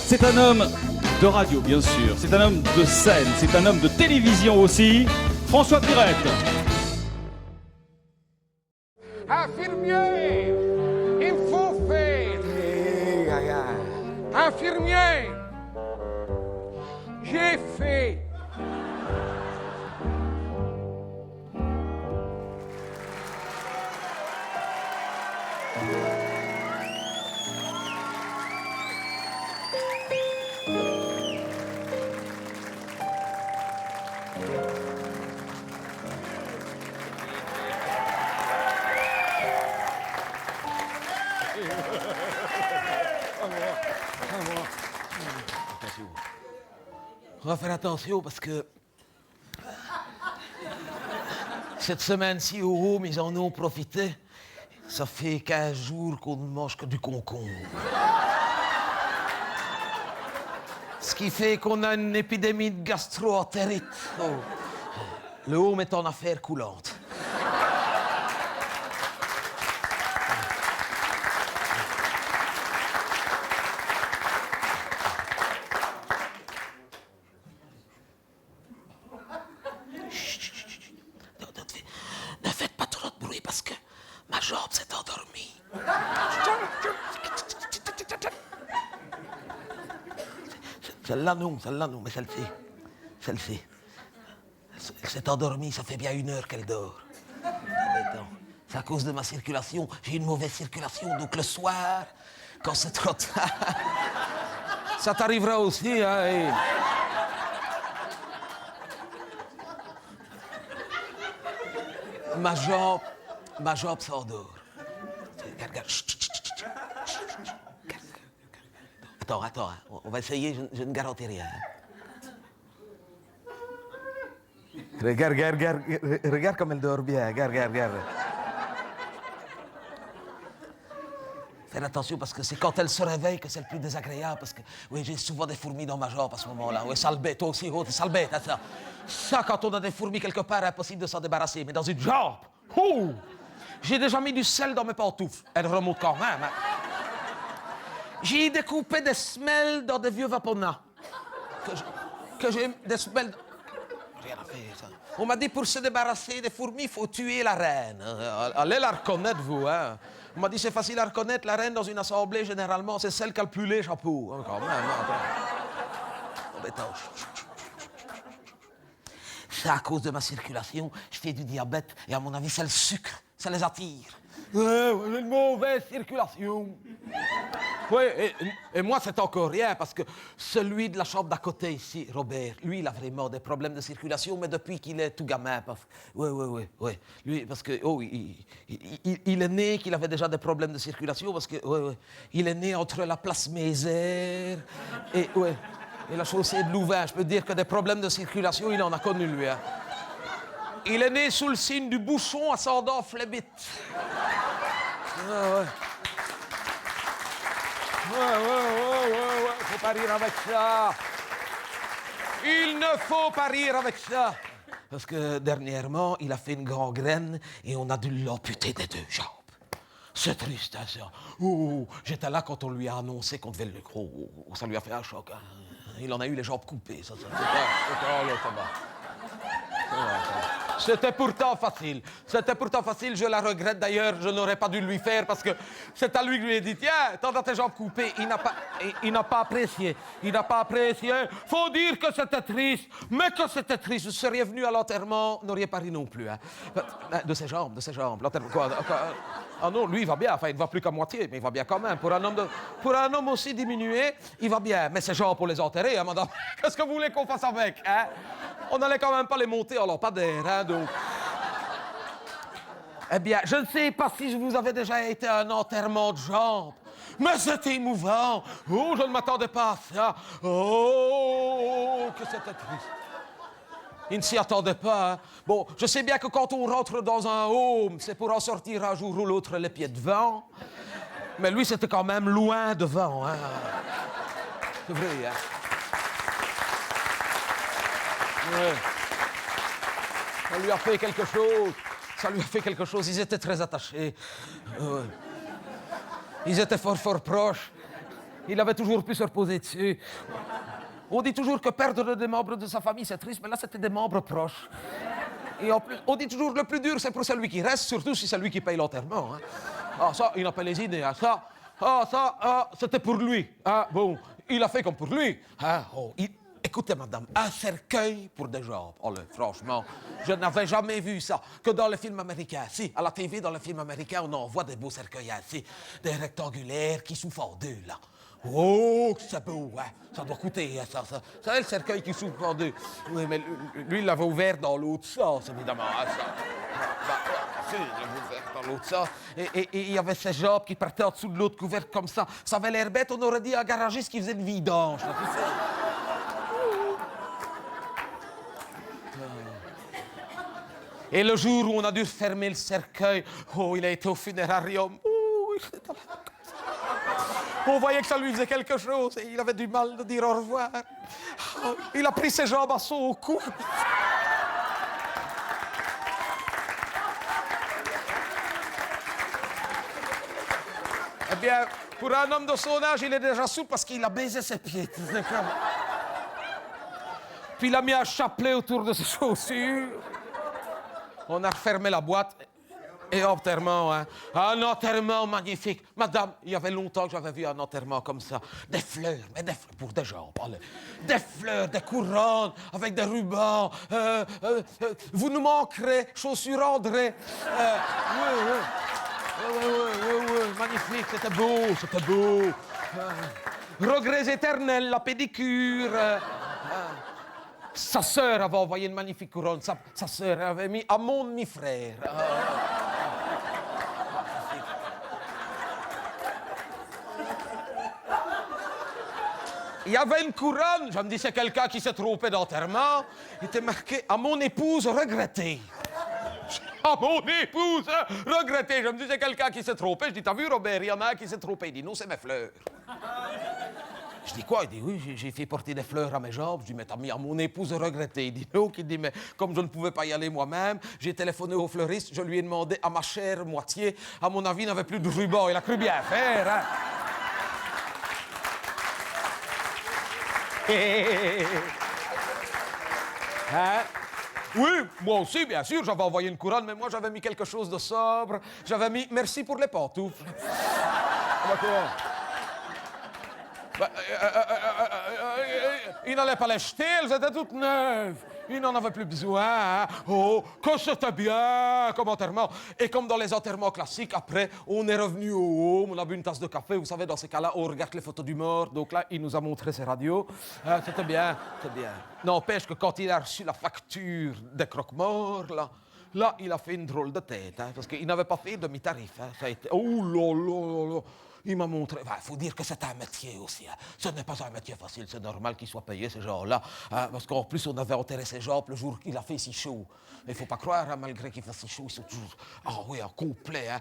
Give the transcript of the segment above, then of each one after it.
C'est un homme de radio, bien sûr. C'est un homme de scène. C'est un homme de télévision aussi. François Pirette. Infirmier, il faut faire. Infirmier, j'ai fait. On va faire attention parce que cette semaine-ci au home, ils en ont profité. Ça fait 15 jours qu'on ne mange que du concombre. Ce qui fait qu'on a une épidémie de gastro-entérite. Oh. Le home est en affaire coulante. Ne faites pas trop de bruit parce que ma jambe s'est endormie. Celle-là non, mais celle-ci. Celle-ci. Elle s'est endormie, ça fait bien 1 heure qu'elle dort. C'est à cause de ma circulation. J'ai une mauvaise circulation, donc le soir, quand c'est trop tard, ça t'arrivera aussi, hein. Ma jambe s'endort. Regarde. Attends, hein. On va essayer, je ne garantis rien. Regarde comme elle dort bien, regarde. Faites attention parce que c'est quand elle se réveille que c'est le plus désagréable parce que, oui, j'ai souvent des fourmis dans ma jambe à ce moment-là. Oui, sale bête, toi aussi, t'es sale bête, hein, ça. Ça, quand on a des fourmis quelque part, impossible de s'en débarrasser. Mais dans une jambe, j'ai déjà mis du sel dans mes pantoufles. Elle remonte quand même, hein. J'ai découpé des semelles dans des vieux vaponas. Que j'ai des semelles... Rien à faire, ça. On m'a dit, pour se débarrasser des fourmis, il faut tuer la reine. Allez la reconnaître, vous, hein. On m'a dit, c'est facile à reconnaître, la reine dans une assemblée, généralement, c'est celle qui a le plus laid chapeau. Hein, quand même, attends. C'est à cause de ma circulation, je fais du diabète, et à mon avis, c'est le sucre, ça les attire. J'ai une mauvaise circulation. Oui, et moi, c'est encore rien, parce que celui de la chambre d'à côté ici, Robert, lui, il a vraiment des problèmes de circulation, mais depuis qu'il est tout gamin. Oui. Lui, parce que, il est né qu'il avait déjà des problèmes de circulation, parce que, il est né entre la place Mézère et la chaussée de Louvain. Je peux dire que des problèmes de circulation, il en a connu, lui, hein. Il est né sous le signe du bouchon ascendant phlébite. Ouais. Faut pas rire avec ça. Il ne faut pas rire avec ça. Parce que dernièrement, il a fait une gangrène et on a dû l'amputer des 2 jambes. C'est triste, hein, ça. J'étais là quand on lui a annoncé qu'on devait le... ça lui a fait un choc, hein. Il en a eu les jambes coupées, ça va. C'était pourtant facile, je la regrette d'ailleurs, je n'aurais pas dû lui faire parce que c'est à lui que je lui ai dit, tiens, t'as tes jambes coupées, il n'a pas apprécié, faut dire que c'était triste, mais que c'était triste, vous seriez venu à l'enterrement, n'auriez pas ri non plus, hein. De ses jambes, l'enterrement, quoi. Ah non, lui il va bien, enfin il ne va plus qu'à moitié, mais il va bien quand même, pour un homme aussi diminué, il va bien, mais ses jambes pour les enterrer, hein, madame, qu'est-ce que vous voulez qu'on fasse avec, hein? On n'allait quand même pas les monter en lampadaire, hein, donc... Eh bien, je ne sais pas si vous avez déjà été à un enterrement de jambes, mais c'était émouvant. Je ne m'attendais pas à ça. Que c'était triste. Il ne s'y attendait pas, hein. Bon, je sais bien que quand on rentre dans un home, c'est pour en sortir un jour ou l'autre les pieds devant, mais lui, c'était quand même loin devant, hein. C'est vrai, hein. Ouais. Ça lui a fait quelque chose. Ils étaient très attachés. Ils étaient fort proches. Il avait toujours pu se reposer dessus. On dit toujours que perdre des membres de sa famille, c'est triste, mais là, c'était des membres proches. Et en plus, on dit toujours que le plus dur, c'est pour celui qui reste, surtout si c'est lui qui paye l'enterrement. Hein. Ah, ça, il n'a pas les idées. Hein. C'était pour lui. Ah, bon, il a fait comme pour lui. Ah, écoutez, madame, un cercueil pour des jambes. Oh, là, franchement, je n'avais jamais vu ça. Que dans les films américains. Si, à la TV, dans les films américains, on en voit des beaux cercueils ainsi. Des rectangulaires qui s'ouvrent en deux, là. Oh, que c'est beau, hein. Ça doit coûter, hein, ça. C'est le cercueil qui s'ouvre en deux. Oui, mais lui, il l'avait ouvert dans l'autre sens, évidemment. Hein, ça. Si, il l'avait ouvert dans l'autre sens. Et il y avait ces jambes qui partaient en dessous de l'autre couvercle comme ça. Ça avait l'air bête, on aurait dit un garagiste qui faisait une vidange. Là, tu sais. Et le jour où on a dû fermer le cercueil, oh, il a été au funérarium. Oh, il était là. On voyait que ça lui faisait quelque chose et il avait du mal de dire au revoir. Oh, il a pris ses jambes à son cou. Eh bien, pour un homme de son âge, il est déjà souple parce qu'il a baisé ses pieds. Puis il a mis un chapelet autour de ses chaussures. On a refermé la boîte. Et enterrement, hein. Un enterrement magnifique. Madame, il y avait longtemps que j'avais vu un enterrement comme ça. Des fleurs, mais des fleurs pour des gens. Des fleurs, des couronnes, avec des rubans. Vous nous manquerez, chaussures André. Oui, magnifique, c'était beau. Regrets éternels, la pédicure. Sa sœur avait envoyé une magnifique couronne. Sa sœur avait mis à mon demi-frère. Il y avait une couronne, je me dis c'est quelqu'un qui s'est trompé d'enterrement. Il était marqué « À mon épouse regrettée ». À mon épouse regrettée. Je me dis c'est quelqu'un qui s'est trompé. Je dis « T'as vu Robert, il y en a un qui s'est trompé. » Il dit « Non, c'est mes fleurs. » Je dis quoi? Il dit oui, j'ai fait porter des fleurs à mes jambes. Je dis mais t'as mis à mon épouse regrettée. Il dit non. Il dit mais comme je ne pouvais pas y aller moi-même, j'ai téléphoné au fleuriste. Je lui ai demandé à ma chère moitié. À mon avis, il n'avait plus de ruban. Il a cru bien faire. Hein? Hein? Oui, moi aussi, bien sûr, j'avais envoyé une couronne, mais moi j'avais mis quelque chose de sobre. J'avais mis merci pour les pantoufles. Il n'allait pas les jeter, elles étaient toutes neuves. Il n'en avait plus besoin. Hein? Oh, que c'était bien comme enterrement. Et comme dans les enterrements classiques, après, on est revenu au haut, on a bu une tasse de café. Vous savez, dans ces cas-là, on regarde les photos du mort. Donc là, il nous a montré ses radios. C'était bien, c'était bien. N'empêche que quand il a reçu la facture des croque-morts, là, il a fait une drôle de tête. Hein, parce qu'il n'avait pas fait demi-tarif. Hein. Ça a été... Oh là. Il m'a montré... Il faut dire que c'est un métier aussi. Hein. Ce n'est pas un métier facile. C'est normal qu'ils soient payés, ces gens-là. Hein, parce qu'en plus, on avait enterré ces gens le jour qu'il a fait si chaud. Il ne faut pas croire, hein, malgré qu'il fasse si chaud, ils sont toujours... Ah oui, en complet. Hein.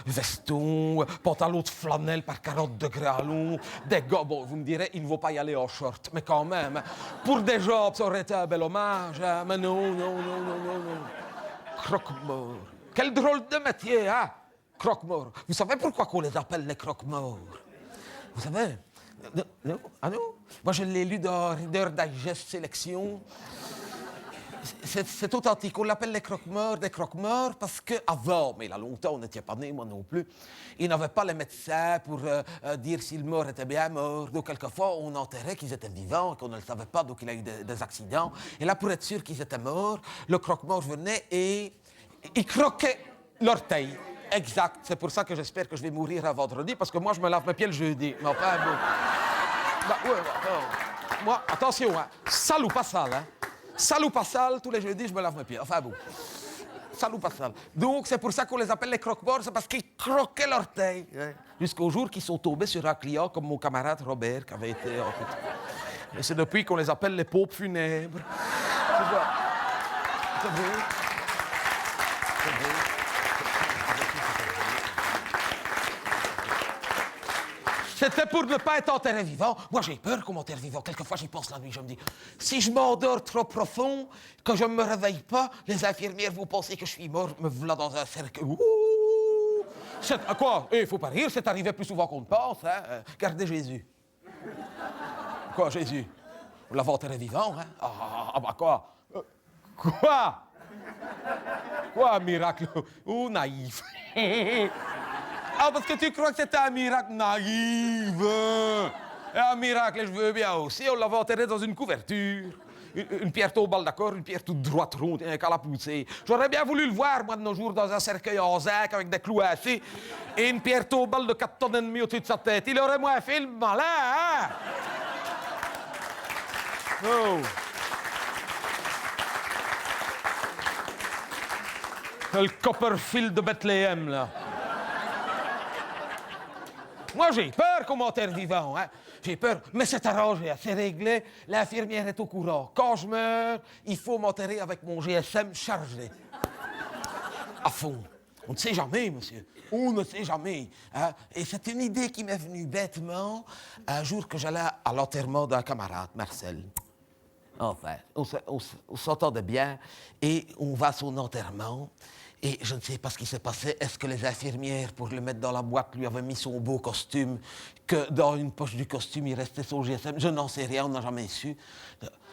Veston, pantalon de flanelle par 40 degrés à long. Des gars, bon, vous me direz, il ne vaut pas y aller en short. Mais quand même, hein, pour des jobs, ça aurait été un bel hommage. Hein. Mais non. Croque-mort. Quel drôle de métier, hein? Croque-morts. Vous savez pourquoi qu'on les appelle les croque-morts? Vous savez? Non? Ah non? Moi, je l'ai lu dans Reader Digest Sélection. C'est authentique. On l'appelle les croque-morts, des croque-morts, parce qu'avant, mais il y a longtemps, on n'était pas nés, moi non plus, ils n'avaient pas les médecins pour dire si le mort était bien mort. Donc, quelquefois, on enterrait qu'ils étaient vivants et qu'on ne le savait pas, donc il a eu des accidents. Et là, pour être sûr qu'ils étaient morts, le croque-mort venait et il croquait l'orteil. Exact. C'est pour ça que j'espère que je vais mourir un vendredi, parce que moi, je me lave mes pieds le jeudi. Mais enfin, bon. Moi, attention, hein. Sale ou pas sale, hein. Sale ou pas sale, tous les jeudis, je me lave mes pieds. Enfin, bon. Sale ou pas sale. Donc, c'est pour ça qu'on les appelle les croque-morts, c'est parce qu'ils croquaient l'orteil. Hein. Jusqu'au jour qu'ils sont tombés sur un client comme mon camarade Robert, qui avait été... Et c'est depuis qu'on les appelle les pompes funèbres. C'est vrai. C'était pour ne pas être enterré vivant. Moi, j'ai peur qu'on m'enterre vivant. Quelquefois, j'y pense la nuit. Je me dis, si je m'endors trop profond, que je ne me réveille pas, les infirmières vont penser que je suis mort, me voilà dans un cercueil. Quoi? Il faut pas rire, c'est arrivé plus souvent qu'on ne pense. Hein? Gardez Jésus. Quoi, Jésus? Vous l'avez enterré vivant, hein? Ah, bah quoi? Quoi? Quoi, miracle? Oh, naïf. Ah, parce que tu crois que c'était un miracle naïf. Un miracle, je veux bien aussi. On l'avait enterré dans une couverture. Une pierre tombale, d'accord, une pierre toute droite, ronde, un calapoussé. J'aurais bien voulu le voir, moi, de nos jours, dans un cercueil en zinc avec des clous assis et une pierre tombale de 4 tonnes et demie au-dessus de sa tête. Il aurait moins fait le malin, hein? Oh. Le Copperfield de Bethléem, là. Moi, j'ai peur qu'on m'enterre vivant, hein. J'ai peur, mais c'est arrangé, c'est réglé. L'infirmière est au courant. Quand je meurs, il faut m'enterrer avec mon GSM chargé. À fond. On ne sait jamais, monsieur. On ne sait jamais. Hein? Et c'est une idée qui m'est venue bêtement un jour que j'allais à l'enterrement d'un camarade, Marcel. Enfin, on s'entendait bien et on va à son enterrement. Et je ne sais pas ce qui s'est passé. Est-ce que les infirmières, pour le mettre dans la boîte, lui avaient mis son beau costume, que dans une poche du costume, il restait son GSM? Je n'en sais rien, on n'a jamais su.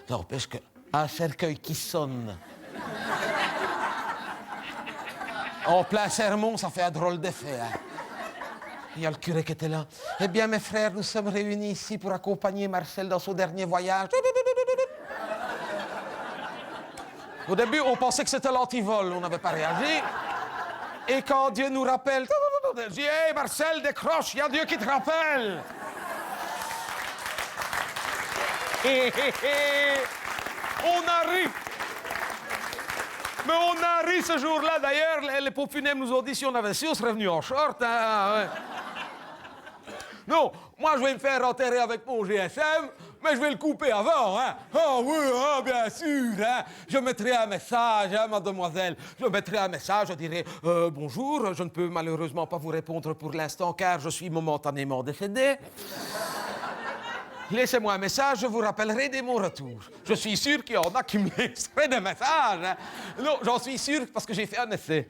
N'empêche qu'un cercueil qui sonne en plein sermon, ça fait un drôle d'effet. Hein? Il y a le curé qui était là. Eh bien, mes frères, nous sommes réunis ici pour accompagner Marcel dans son dernier voyage. Au début, on pensait que c'était l'antivol, on n'avait pas réagi. Et quand Dieu nous rappelle, je dis, hé Marcel, décroche, il y a Dieu qui te rappelle. On a ri. Mais on a ri ce jour-là, d'ailleurs. Les pompes funèbres nous ont dit, si on avait su, on serait venu en short. Hein, ouais. Non, moi, je vais me faire enterrer avec mon GSM, mais je vais le couper avant, hein. Ah oui, ah, bien sûr, hein. Je mettrai un message, hein, mademoiselle. Je mettrai un message, je dirai « Bonjour, je ne peux malheureusement pas vous répondre pour l'instant, car je suis momentanément décédé. Laissez-moi un message, je vous rappellerai dès mon retour. » Je suis sûr qu'il y en a qui me laisseraient des messages, hein. Non, j'en suis sûr, parce que j'ai fait un essai.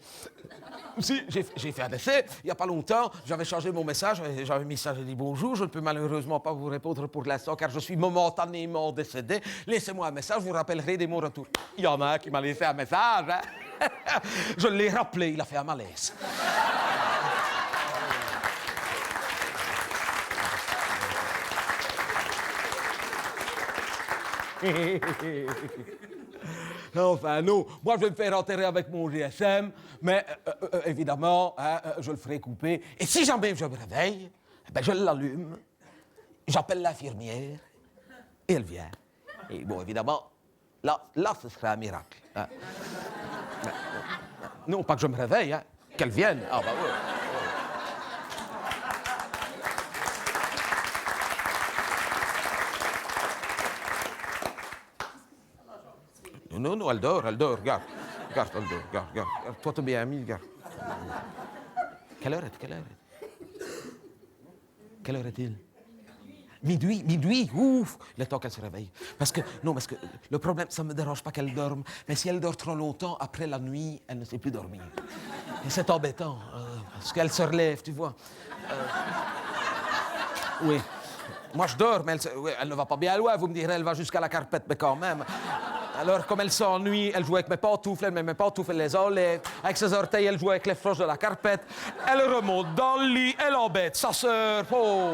Si, j'ai fait un essai, il n'y a pas longtemps, j'avais changé mon message, j'avais mis ça, j'ai dit « Bonjour, je ne peux malheureusement pas vous répondre pour l'instant, car je suis momentanément décédé. Laissez-moi un message, je vous rappellerai dès mon retour. » Il y en a un qui m'a laissé un message, hein. Je l'ai rappelé, il a fait un malaise. Enfin, non. Moi, je vais me faire enterrer avec mon GSM, mais évidemment, hein, je le ferai couper. Et si jamais je me réveille, ben, je l'allume, j'appelle l'infirmière, et elle vient. Et bon, évidemment, là ce serait un miracle. Hein. Non, pas que je me réveille, hein, qu'elle vienne. Ah, bah oui. Non, elle dort, regarde. Regarde, elle dort, regarde. Toi, t'es bien mis, regarde. Quelle heure est-il? Minuit, ouf! Il est temps qu'elle se réveille. Parce que le problème, ça ne me dérange pas qu'elle dorme, mais si elle dort trop longtemps, après la nuit, elle ne sait plus dormir. Et c'est embêtant, parce qu'elle se relève, tu vois. Oui. Moi, je dors, mais elle ne va pas bien loin, vous me direz, elle va jusqu'à la carpette, mais quand même. Alors, comme elle s'ennuie, elle joue avec mes pantoufles, elle met mes pantoufles, elle les enlève. Avec ses orteils, elle joue avec les froches de la carpette. Elle remonte dans le lit, elle embête sa sœur. Oh,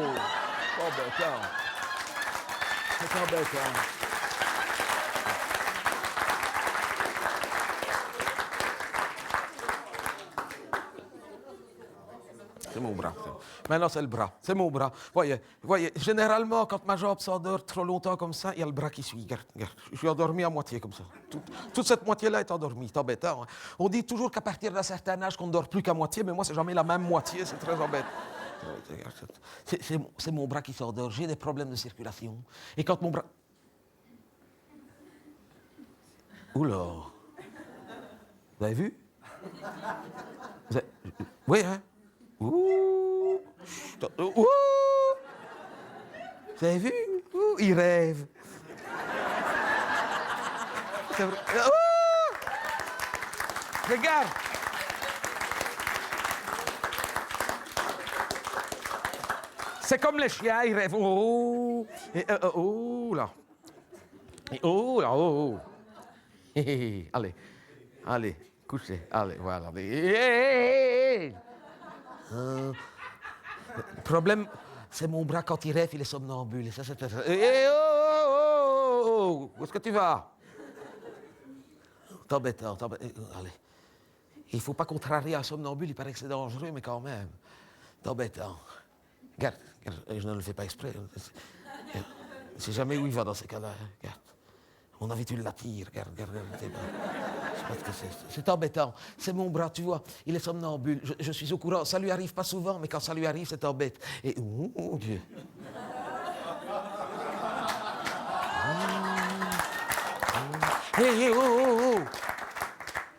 c'est embêtant. C'est embêtant. C'est mon bras. Maintenant, c'est le bras. C'est mon bras. Voyez, généralement, quand ma jambe s'endort trop longtemps comme ça, il y a le bras qui suit. Regarde. Je suis endormi à moitié comme ça. Toute cette moitié-là est endormie. C'est embêtant. Hein. On dit toujours qu'à partir d'un certain âge, qu'on ne dort plus qu'à moitié, mais moi, c'est jamais la même moitié. C'est très embêtant. C'est mon bras qui s'endort. J'ai des problèmes de circulation. Et quand mon bras... Oula. Vous avez vu? Oui, hein? Ouh! Ouh! Vous avez vu? Ouh, il rêve. C'est vrai. Ouh! Regarde! C'est comme les chiens, ils rêvent. Oh, et, oh là. Et, oh là, oh. Allez, allez, couchez, allez, voilà. Le problème, c'est mon bras quand il rêve, il est somnambule. Et ça, c'est... oh, où est-ce que tu vas? T'embêtant, allez. Il ne faut pas contrarier un somnambule, il paraît que c'est dangereux, mais quand même. T'embêtant. Regarde, je ne le fais pas exprès. Je ne sais jamais où il va dans ces cas-là. Regarde. À mon avis, tu l'attires. Regarde. Je sais pas ce que c'est. C'est embêtant. C'est mon bras, tu vois. Il est somnambule. Je suis au courant. Ça lui arrive pas souvent, mais quand ça lui arrive, c'est embête. Et oh Dieu. Hé, oh.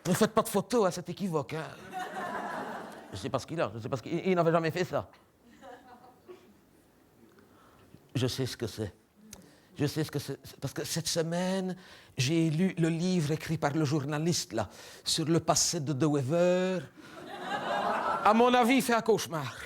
Ne faites pas de photos, hein, c'est équivoque. Hein. Je sais pas ce qu'il a. Il n'avait jamais fait ça. Je sais ce que c'est. Parce que cette semaine, j'ai lu le livre écrit par le journaliste, là, sur le passé de De Wever. À mon avis, il fait un cauchemar.